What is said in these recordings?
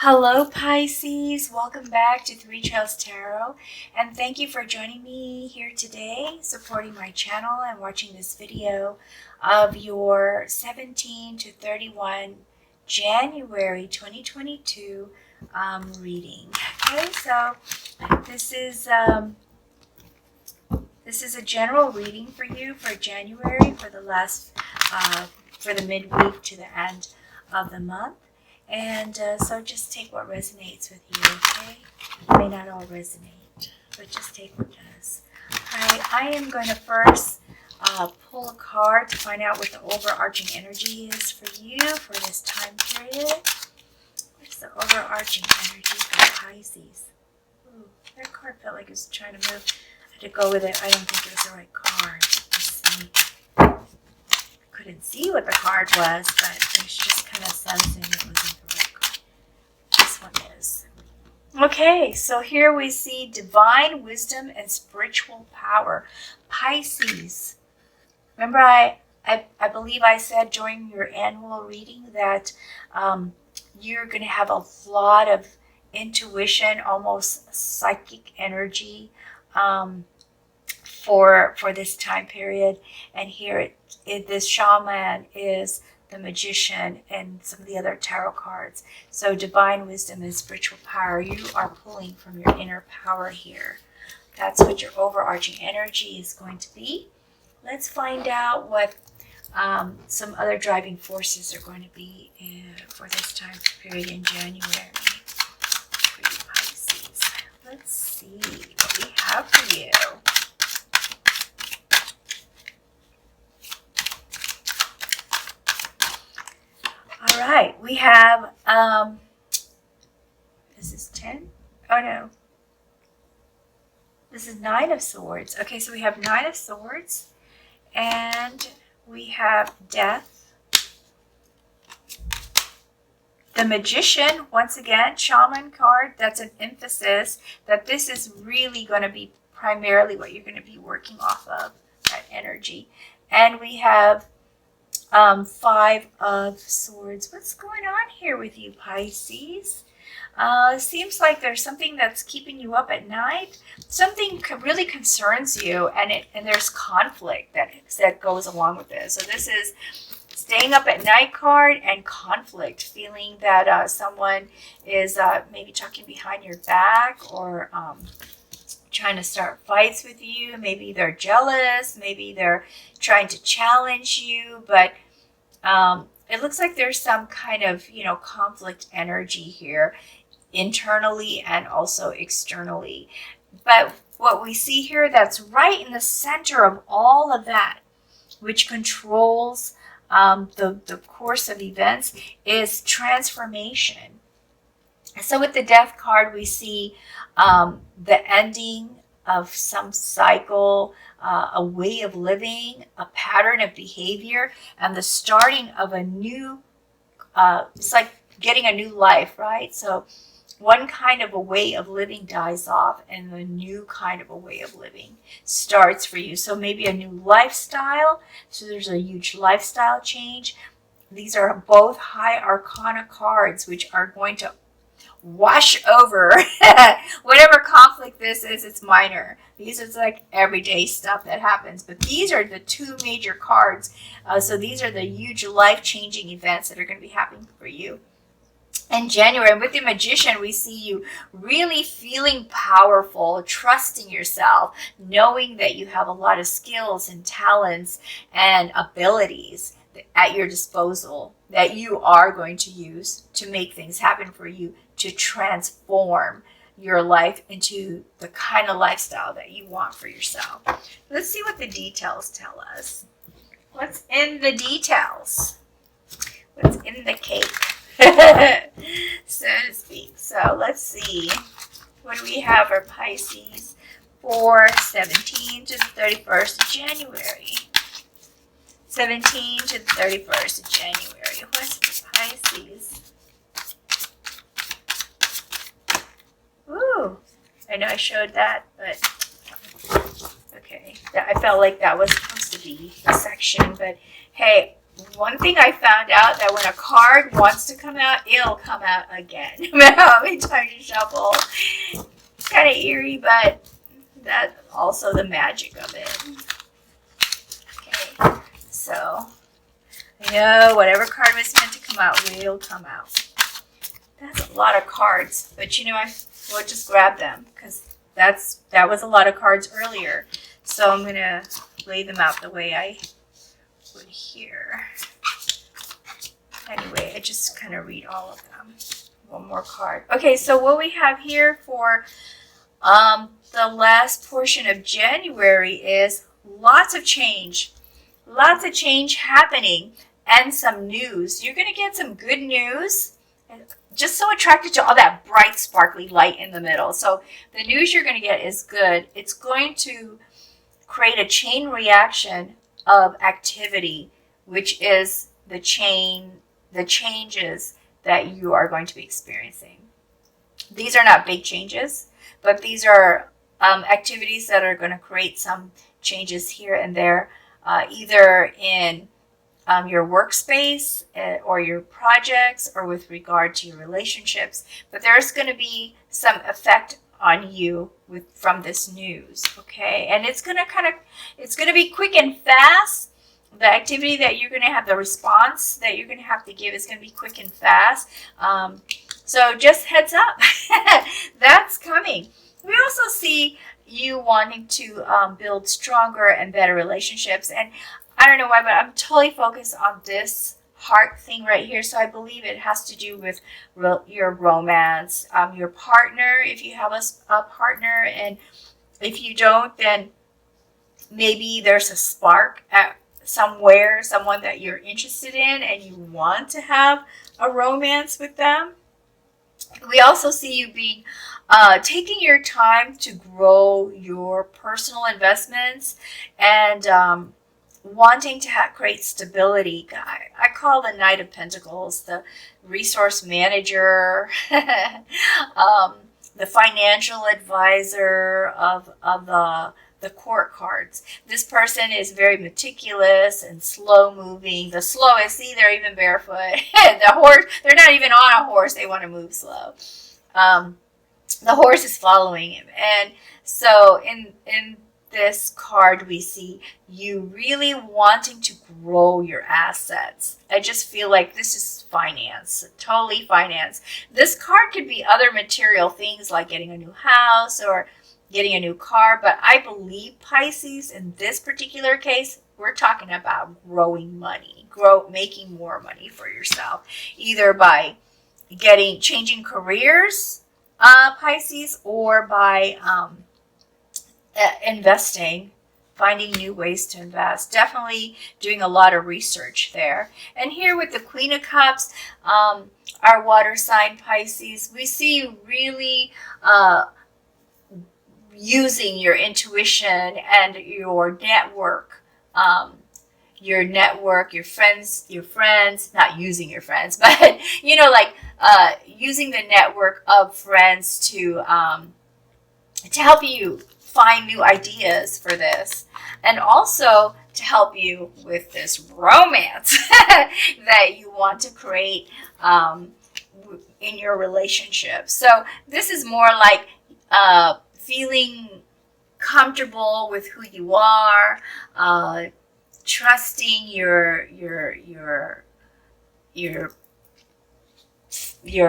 Hello Pisces, welcome back to Three Trails Tarot, and thank you for joining me here today, supporting my channel and watching this video of your 17 to 31 January 2022 reading. Okay, so this is a general reading for you for January, for the for the midweek to the end of the month. And so just take what resonates with you, okay? It may not all resonate, but just take what does. Alright, I am going to first pull a card to find out what the overarching energy is for you for this time period. What's the overarching energy for Pisces? Ooh, that card felt like it was trying to move. I had to go with it. I don't think it was the right card. Let's see. Couldn't see what the card was, but it was just kind of sensing it wasn't the right card. This one is. Okay, so here we see divine wisdom and spiritual power. Pisces. Remember I believe I said during your annual reading that you're going to have a lot of intuition, almost psychic energy for this time period. And here this shaman is the magician and some of the other tarot cards. So divine wisdom and spiritual power, you are pulling from your inner power here. That's what your overarching energy is going to be. Let's find out what some other driving forces are going to be for this time period in January for you Pisces. Let's see what we have for you. All right, we have, this is 10? Oh no. This is 9 of Swords. Okay, so we have 9 of Swords, and we have Death. The Magician, once again, Shaman card, that's an emphasis that this is really going to be primarily what you're going to be working off of, that energy. And we have 5 of Swords. What's going on here with you, Pisces? Seems like there's something that's keeping you up at night. Something really concerns you, and there's conflict that goes along with this. So this is staying up at night card and conflict, feeling that someone is maybe talking behind your back or trying to start fights with you. Maybe they're jealous. Maybe they're trying to challenge you. But it looks like there's some kind of, conflict energy here, internally and also externally. But what we see here that's right in the center of all of that, which controls the course of events, is transformation. So with the Death card, we see the ending of some cycle, a way of living, a pattern of behavior, and the starting of a new, it's like getting a new life, right? So one kind of a way of living dies off and a new kind of a way of living starts for you. So maybe a new lifestyle. So there's a huge lifestyle change. These are both high arcana cards, which are going to wash over whatever conflict this is. It's minor. These are like everyday stuff that happens, but these are the 2 major cards. So these are the huge life-changing events that are going to be happening for you in January. And with the Magician, we see you really feeling powerful, trusting yourself, knowing that you have a lot of skills and talents and abilities at your disposal that you are going to use to make things happen for you, to transform your life into the kind of lifestyle that you want for yourself. Let's see what the details tell us. What's in the details? What's in the cake? So to speak. So let's see. What do we have for Pisces for 17 to the 31st of January? 17 to the 31st of January. What's for Pisces? Ooh, I know I showed that, but okay. I felt like that was supposed to be the section, but hey, one thing I found out, that when a card wants to come out, it'll come out again. No matter how many times you shuffle. It's kind of eerie, but that's also the magic of it. Okay, so I know whatever card was meant to come out will come out. That's a lot of cards, but you know, we'll just grab them because that was a lot of cards earlier. So I'm gonna lay them out the way I would here. Anyway, I just kind of read all of them. One more card. Okay, so what we have here for the last portion of January is lots of change. Lots of change happening and some news. You're going to get some good news. Just so attracted to all that bright, sparkly light in the middle. So the news you're going to get is good. It's going to create a chain reaction of activity, which is the changes that you are going to be experiencing. These are not big changes, but these are activities that are going to create some changes here and there, either in your workspace or your projects or with regard to your relationships. But there's going to be some effect on you from this news, okay? And it's going to be quick and fast. The activity that you're going to have, the response that you're going to have to give is going to be quick and fast. So just heads up, that's coming. We also see you wanting to build stronger and better relationships. And I don't know why, but I'm totally focused on this heart thing right here. So I believe it has to do with your romance, your partner, if you have a partner. And if you don't, then maybe there's a spark at somewhere, someone that you're interested in and you want to have a romance with them. We also see you being taking your time to grow your personal investments and wanting to create stability. I call the Knight of Pentacles the resource manager, the financial advisor of the court cards. This person is very meticulous and slow moving. The slowest, see, they're even barefoot. The horse, they're not even on a horse. They want to move slow. The horse is following him. And so in this card, we see you really wanting to grow your assets. I just feel like this is finance, totally finance. This card could be other material things like getting a new house or getting a new car, but I believe, Pisces, in this particular case, we're talking about growing money, making more money for yourself, either by changing careers, Pisces, or by investing, finding new ways to invest. Definitely doing a lot of research there. And here with the Queen of Cups, our water sign, Pisces, we see you really using your intuition and your network, your friends, not using your friends, but using the network of friends to help you find new ideas for this, and also to help you with this romance that you want to create in your relationship. So this is more like feeling comfortable with who you are, trusting your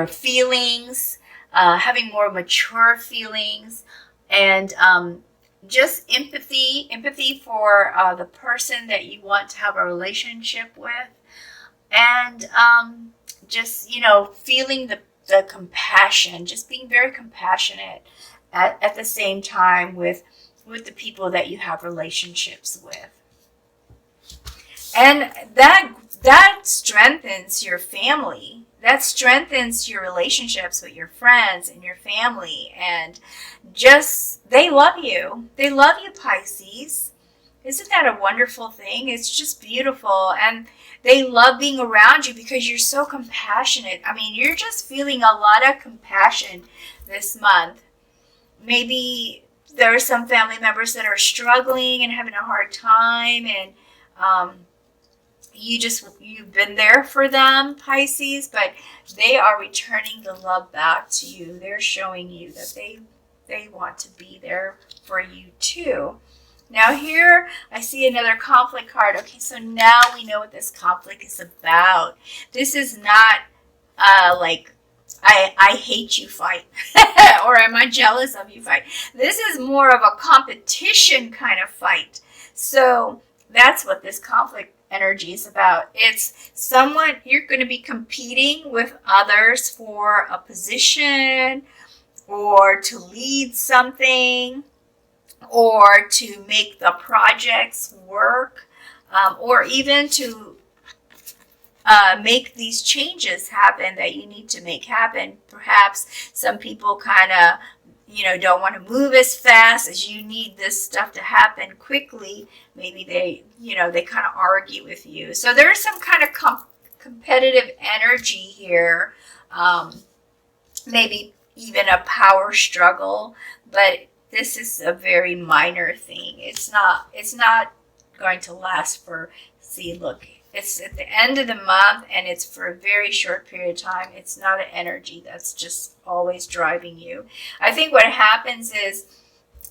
feelings, having more mature feelings, and just empathy for the person that you want to have a relationship with, and just feeling the compassion, just being very compassionate at the same time with the people that you have relationships with. And that strengthens your family. That strengthens your relationships with your friends and your family. And just, they love you. They love you, Pisces. Isn't that a wonderful thing? It's just beautiful. And they love being around you because you're so compassionate. I mean, you're just feeling a lot of compassion this month. Maybe there are some family members that are struggling and having a hard time, and you've been there for them, Pisces, but they are returning the love back to you. They're showing you that they want to be there for you too. Now here I see another conflict card. Okay, so now we know what this conflict is about. This is not like I hate you fight or am I jealous of you fight. This is more of a competition kind of fight. So that's what this conflict energy is about. It's someone, you're going to be competing with others for a position or to lead something or to make the projects work, or even to make these changes happen that you need to make happen. Perhaps some people kind of, don't want to move as fast as you need this stuff to happen quickly. Maybe they kind of argue with you. So there's some kind of competitive energy here. Maybe even a power struggle, but this is a very minor thing. It's not going to last for, see, look, it's at the end of the month and it's for a very short period of time. It's not an energy that's just always driving you. I think what happens is,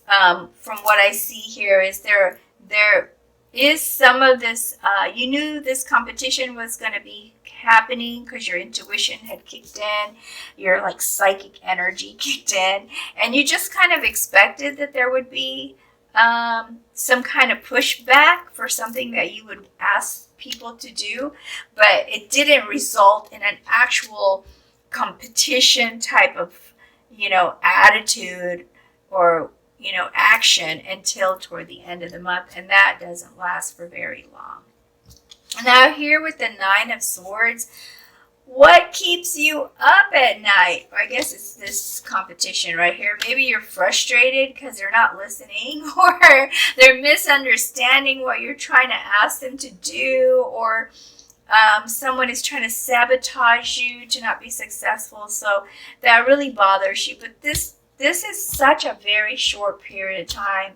from what I see here, is there is some of this, you knew this competition was going to be happening because your intuition had kicked in, your like psychic energy kicked in, and you just kind of expected that there would be some kind of pushback for something that you would ask people to do, but it didn't result in an actual competition type of, attitude or, action until toward the end of the month, and that doesn't last for very long. Now here with the Nine of Swords, what keeps you up at night? I guess it's this competition right here. Maybe you're frustrated because they're not listening, or they're misunderstanding what you're trying to ask them to do, or someone is trying to sabotage you to not be successful. So that really bothers you. But this is such a very short period of time.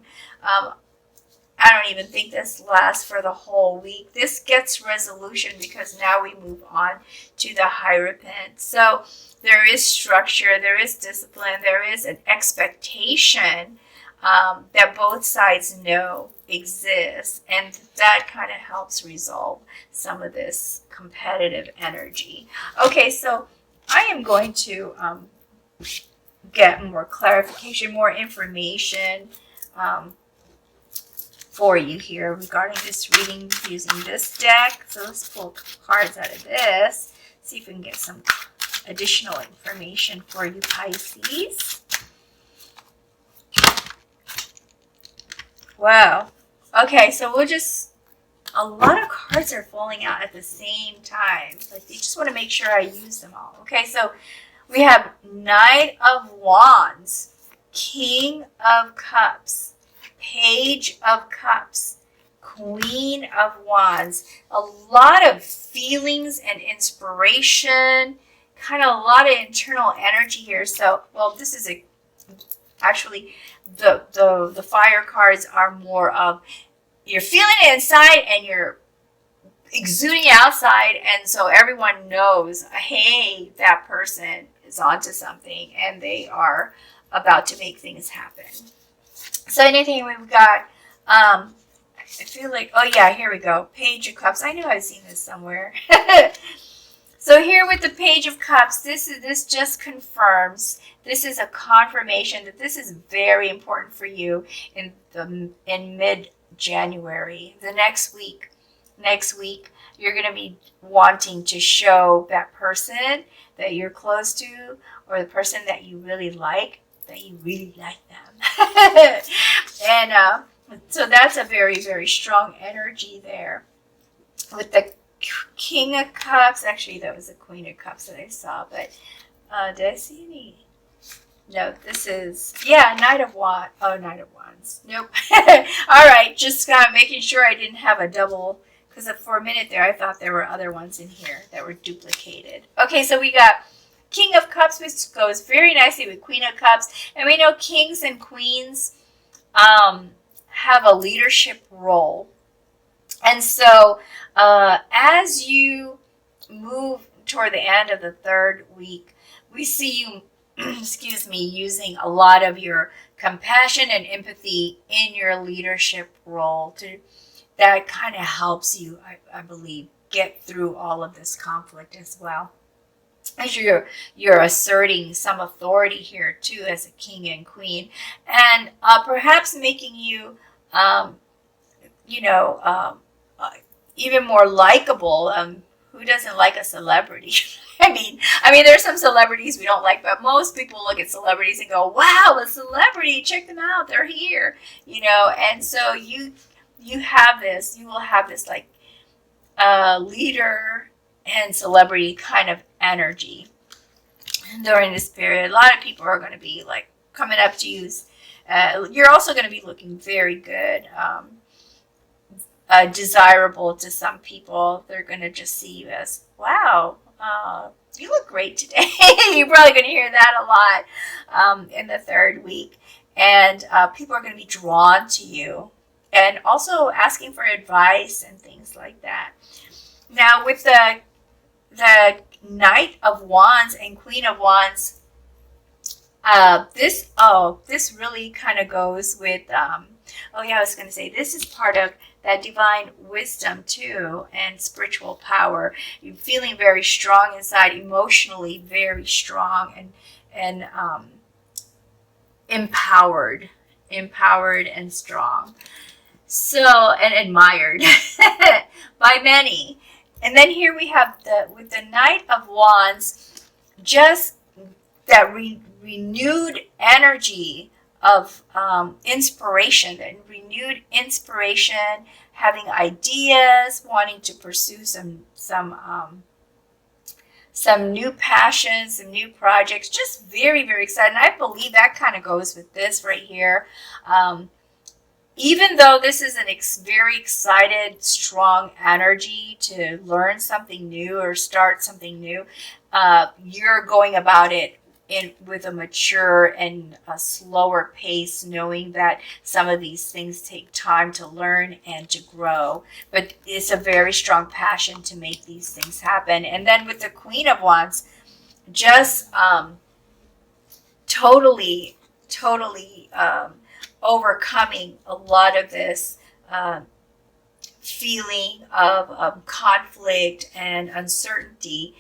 I don't even think this lasts for the whole week. This gets resolution because now we move on to the Hierophant. So there is structure, there is discipline, there is an expectation that both sides know exists. And that kind of helps resolve some of this competitive energy. Okay, so I am going to get more clarification, more information for you here regarding this reading using this deck. So let's pull cards out of this, see if we can get some additional information for you, Pisces. Wow. Okay, so a lot of cards are falling out at the same time. Like, you just want to make sure I use them all. Okay, so we have Knight of Wands, King of Cups, Page of Cups, Queen of Wands. A lot of feelings and inspiration, kind of a lot of internal energy here. So, well, this is actually the fire cards are more of you're feeling it inside and you're exuding outside, and so everyone knows, hey, that person is onto something and they are about to make things happen. So anything we've got, I feel like, oh yeah, here we go. Page of Cups. I knew I'd seen this somewhere. So here with the Page of Cups, this just confirms, this is a confirmation that this is very important for you in mid-January. The next week, you're going to be wanting to show that person that you're close to, or the person that you really like them. And so that's a very, very strong energy there. With the King of Cups, actually that was the Queen of Cups that I saw, but did I see any? No, this is, yeah, Knight of Wands. Oh, Knight of Wands. Nope. All right, just making sure I didn't have a double, because for a minute there I thought there were other ones in here that were duplicated. Okay, so we got King of Cups, which goes very nicely with Queen of Cups. And we know kings and queens have a leadership role. And so as you move toward the end of the third week, we see you, excuse me, using a lot of your compassion and empathy in your leadership role. That kind of helps you, I believe, get through all of this conflict as well. As you're asserting some authority here too as a king and queen, and perhaps making you, even more likable. Who doesn't like a celebrity? I mean, there's some celebrities we don't like, but most people look at celebrities and go, "Wow, a celebrity! Check them out. They're here." And so you will have this like leader and celebrity kind of energy during this period. A lot of people are going to be like coming up to you. You're also going to be looking very good. Desirable to some people. They're going to just see you as, wow, you look great today. You're probably going to hear that a lot in the third week. And people are going to be drawn to you and also asking for advice and things like that. Now, with the Knight of Wands and Queen of Wands, this really kind of goes with, I was going to say, this is part of that divine wisdom too, and spiritual power. You're feeling very strong inside, emotionally very strong, and empowered and strong. So, and admired by many. And then here we have with the Knight of Wands, just that renewed energy of inspiration, and renewed inspiration, having ideas, wanting to pursue some new passions, some new projects, just very, very excited. And I believe that kind of goes with this right here. Even though this is very excited, strong energy to learn something new or start something new, you're going about it with a mature and a slower pace, knowing that some of these things take time to learn and to grow. But it's a very strong passion to make these things happen. And then with the Queen of Wands, just totally overcoming a lot of this feeling of conflict and uncertainty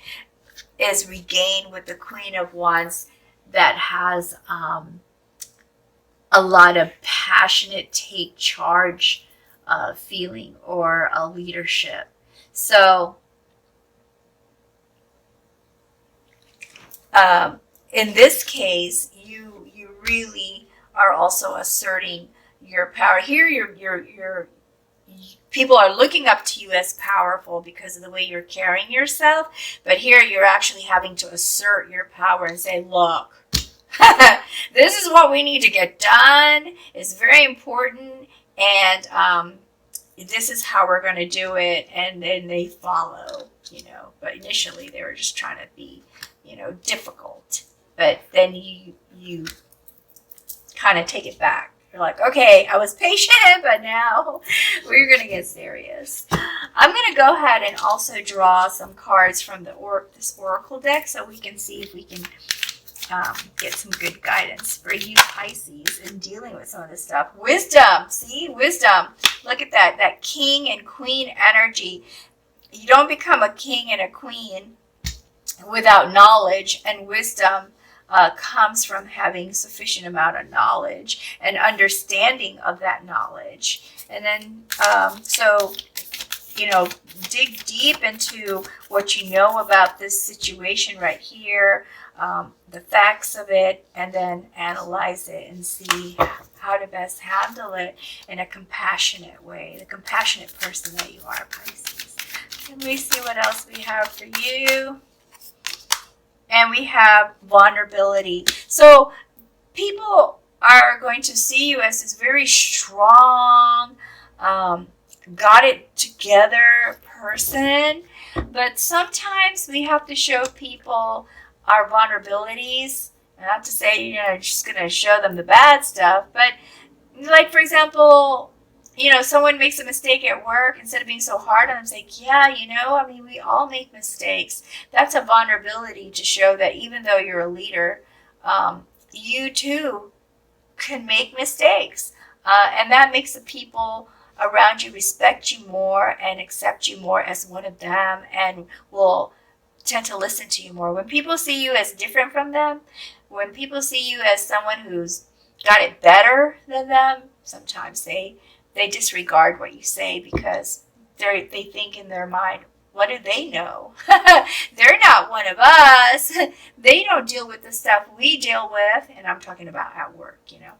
is regained with the Queen of Wands, that has a lot of passionate take charge feeling, or a leadership. So in this case, you really are also asserting your power. Here your people are looking up to you as powerful because of the way you're carrying yourself. But here you're actually having to assert your power and say, look, this is what we need to get done. It's very important. And this is how we're going to do it. And then they follow, But initially they were just trying to be, difficult. But then you kind of take it back. You're like, okay, I was patient, but now we're going to get serious. I'm going to go ahead and also draw some cards from this Oracle deck so we can see if we can get some good guidance for you Pisces in dealing with some of this stuff. Wisdom, see? Wisdom. Look at that king and queen energy. You don't become a king and a queen without knowledge, and wisdom comes from having sufficient amount of knowledge and understanding of that knowledge. And then, dig deep into what you know about this situation right here, the facts of it, and then analyze it and see how to best handle it in a compassionate way, the compassionate person that you are, Pisces. Let me see what else we have for you. And we have vulnerability. So people are going to see you as this very strong, got it together person. But sometimes we have to show people our vulnerabilities. Not to say you're just going to show them the bad stuff. But like, for example, you know, someone makes a mistake at work, instead of being so hard on them, say, yeah, you know, I mean, we all make mistakes. That's a vulnerability to show that even though you're a leader, you too can make mistakes. And that makes the people around you respect you more and accept you more as one of them, and will tend to listen to you more. When people see you as different from them, when people see you as someone who's got it better than them, sometimes they disregard what you say, because they think in their mind, what do they know? They're not one of us. They don't deal with the stuff we deal with. And I'm talking about at work, you know.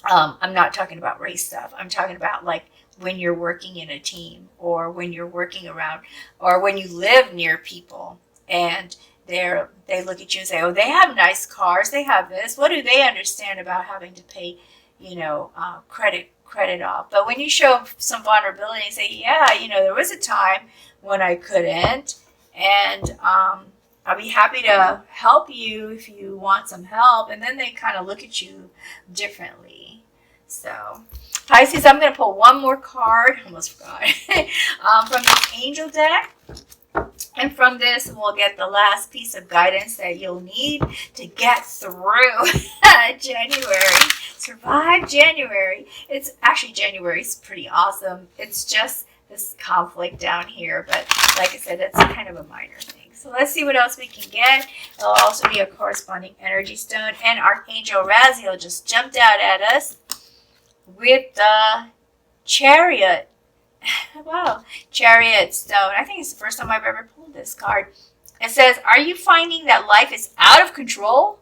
I'm not talking about race stuff. I'm talking about like when you're working in a team, or when you're working around, or when you live near people and they look at you and say, oh, they have nice cars, they have this. What do they understand about having to pay, you know, credit off? But when you show some vulnerability and say, yeah, you know, there was a time when I couldn't, and I'll be happy to help you if you want some help. And then they kind of look at you differently. So, Pisces, I'm going to pull one more card. Almost forgot. From the Angel deck. And from this, we'll get the last piece of guidance that you'll need to get through January. Survive January. It's actually, January's pretty awesome. It's just this conflict down here. But like I said, that's kind of a minor thing. So let's see what else we can get. There'll also be a corresponding energy stone. And Archangel Raziel just jumped out at us with the Chariot. Wow, Chariot stone. I think it's the first time I've ever pulled this card. It says, are you finding that life is out of control?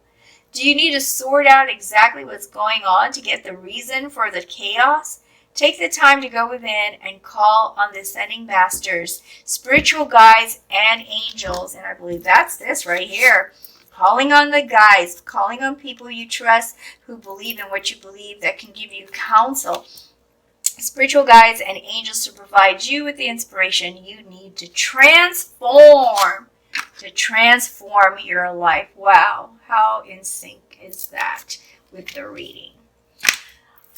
Do you need to sort out exactly what's going on to get the reason for the chaos? Take the time to go within and call on the ascending masters, spiritual guides, and angels. And I believe that's this right here. Calling on the guides, calling on people you trust who believe in what you believe, that can give you counsel. Spiritual guides and angels to provide you with the inspiration you need to transform your life. Wow, how in sync is that with the reading?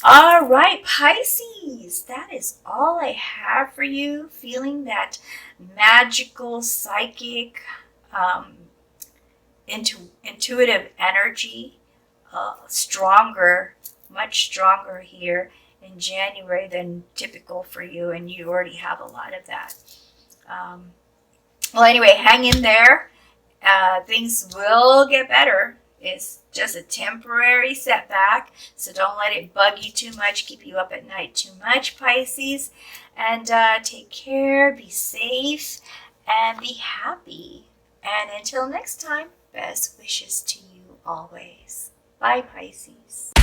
All right, Pisces, that is all I have for you. Feeling that magical, psychic, intuitive energy, stronger, much stronger here in January than typical for you, and you already have a lot of that. Well, anyway, hang in there. Things will get better. It's just a temporary setback, so don't let it bug you too much, keep you up at night too much, Pisces. And take care, be safe, and be happy. And until next time, best wishes to you always. Bye, Pisces.